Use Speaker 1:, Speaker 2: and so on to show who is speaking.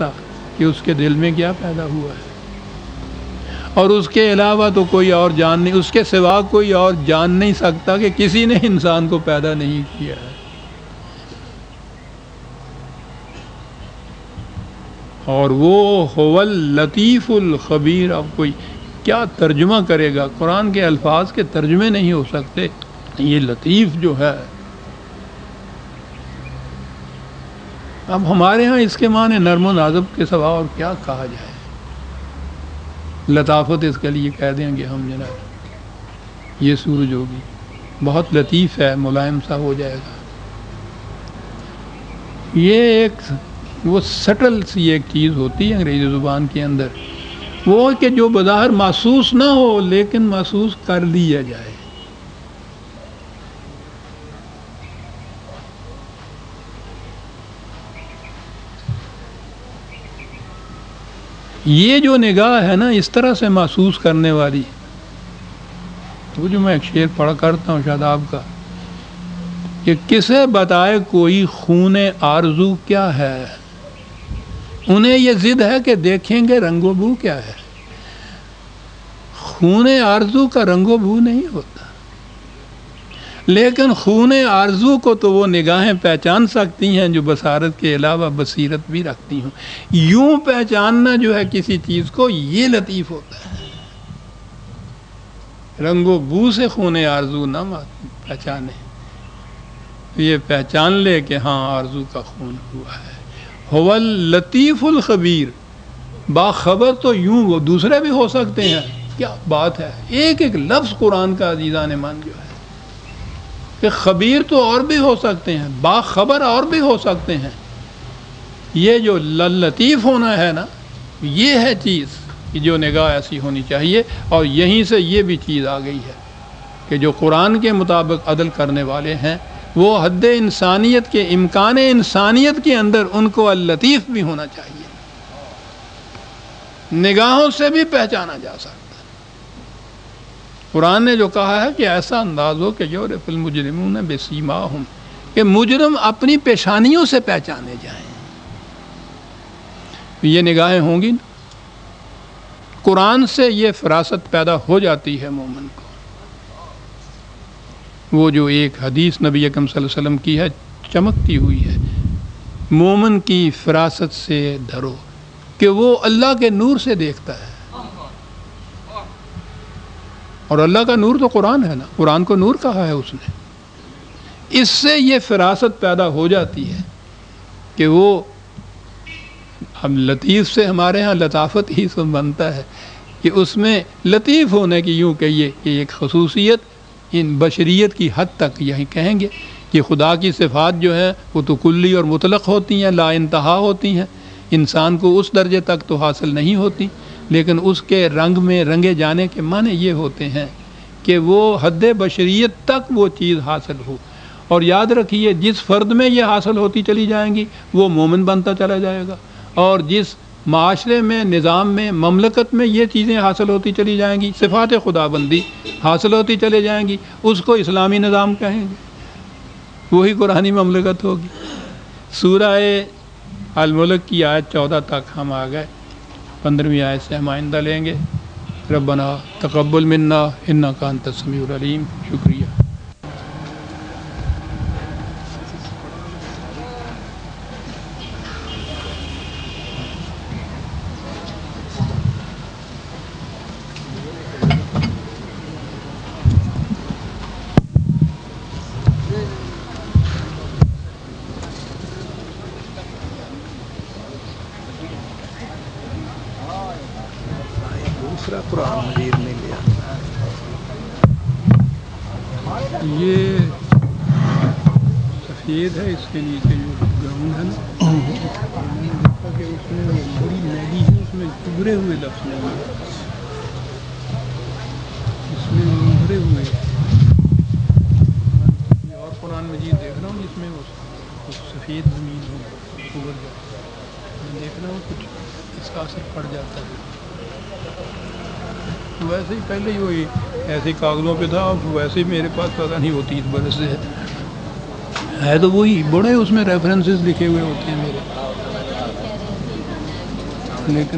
Speaker 1: سکتا کہ اس کے دل میں کیا پیدا ہوا ہے، اور اس کے علاوہ تو کوئی اور جان نہیں، اس کے سوا کوئی اور جان نہیں سکتا کہ کسی نے انسان کو پیدا نہیں کیا ہے۔ اور وہ هو اللطیف الخبیر۔ اب کوئی کیا ترجمہ کرے گا؟ قرآن کے الفاظ کے ترجمے نہیں ہو سکتے۔ یہ لطیف جو ہے، اب ہمارے ہاں اس کے معنی نرم و نازک کے سوا اور کیا کہا جائے؟ لطافت اس کے لیے کہہ دیں گے ہم جناب، یہ سورج ہوگی بہت لطیف ہے، ملائم سا ہو جائے گا۔ یہ ایک وہ سٹل سی ایک چیز ہوتی ہے انگریزی زبان کے اندر، وہ کہ جو بظاہر محسوس نہ ہو لیکن محسوس کر لیا جائے۔ یہ جو نگاہ ہے نا اس طرح سے محسوس کرنے والی، وہ جو میں ایک شعر پڑھا کرتا ہوں شاداب کا، کہ کسے بتائے کوئی خون آرزو کیا ہے، انہیں یہ ضد ہے کہ دیکھیں گے رنگ و بو کیا ہے۔ خون آرزو کا رنگ و بو نہیں ہوتا، لیکن خون آرزو کو تو وہ نگاہیں پہچان سکتی ہیں جو بصارت کے علاوہ بصیرت بھی رکھتی ہوں۔ یوں پہچاننا جو ہے کسی چیز کو، یہ لطیف ہوتا ہے۔ رنگ و بو سے خون آرزو نہ پہچانے، یہ پہچان لے کہ ہاں آرزو کا خون ہوا ہے۔ هو اللطیف الخبیر، باخبر تو یوں وہ دوسرے بھی ہو سکتے ہیں۔ کیا بات ہے، ایک ایک لفظ قرآن کا عزیزان من جو ہے کہ خبیر تو اور بھی ہو سکتے ہیں، باخبر اور بھی ہو سکتے ہیں۔ یہ جو لطیف ہونا ہے نا، یہ ہے چیز کہ جو نگاہ ایسی ہونی چاہیے، اور یہیں سے یہ بھی چیز آ گئی ہے کہ جو قرآن کے مطابق عدل کرنے والے ہیں وہ حد انسانیت کے امکان انسانیت کے اندر ان کو اللطیف بھی ہونا چاہیے، نگاہوں سے بھی پہچانا جا سکتا ہے۔ قرآن نے جو کہا ہے کہ ایسا انداز ہو کہ یعرف المجرمون بسیماہم، کہ مجرم اپنی پیشانیوں سے پہچانے جائیں۔ یہ نگاہیں ہوں گی نا، قرآن سے یہ فراست پیدا ہو جاتی ہے مومن کو۔ وہ جو ایک حدیث نبی اکرم صلی اللہ علیہ وسلم کی ہے، چمکتی ہوئی ہے، مومن کی فراست سے دھرو، کہ وہ اللہ کے نور سے دیکھتا ہے، اور اللہ کا نور تو قرآن ہے نا، قرآن کو نور کہا ہے اس نے۔ اس سے یہ فراست پیدا ہو جاتی ہے کہ وہ، ہم لطیف سے ہمارے ہاں لطافت ہی سے بنتا ہے کہ اس میں لطیف ہونے کی یوں کہیے کہ ایک خصوصیت ان بشریت کی حد تک یہی کہیں گے کہ خدا کی صفات جو ہیں وہ تو کلی اور مطلق ہوتی ہیں، لا انتہا ہوتی ہیں، انسان کو اس درجے تک تو حاصل نہیں ہوتی، لیکن اس کے رنگ میں رنگے جانے کے معنی یہ ہوتے ہیں کہ وہ حد بشریت تک وہ چیز حاصل ہو۔ اور یاد رکھیے جس فرد میں یہ حاصل ہوتی چلی جائیں گی وہ مومن بنتا چلا جائے گا، اور جس معاشرے میں، نظام میں، مملکت میں یہ چیزیں حاصل ہوتی چلی جائیں گی، صفات خدا بندی حاصل ہوتی چلے جائیں گی، اس کو اسلامی نظام کہیں گے، وہی قرآنی مملکت ہوگی۔ سورہ الملک کی آیت 14 تک ہم آ گئے، 15ویں آیت سے ہم آئندہ لیں گے۔ ربنا تقبل منا انک انت السمیع العلیم۔ شکریہ۔ دوسرا قرآن مجید نہیں لیا، یہ سفید ہے، اس کے نیچے جو گراؤنڈ ہے نا، میں نے دیکھا کہ اس میں وہ بڑی میلی ہے، اس میں ابھرے ہوئے لفظ نہیں ہیں، اس میں ابھرے ہوئے، اور قرآن مجید دیکھ رہا ہوں جس میں وہ سفید زمین ہو ابھر جائے، میں دیکھ رہا ہوں کچھ اس کا اثر پڑ جاتا ہے۔ ویسے ہی پہلے ہی وہی ایسے کاغذوں پہ تھا، ویسے ہی میرے پاس پتہ نہیں وہ 30 برس سے ہے تو وہی بڑے اس میں ریفرنسز لکھے ہوئے ہوتے ہیں میرے۔ لیکن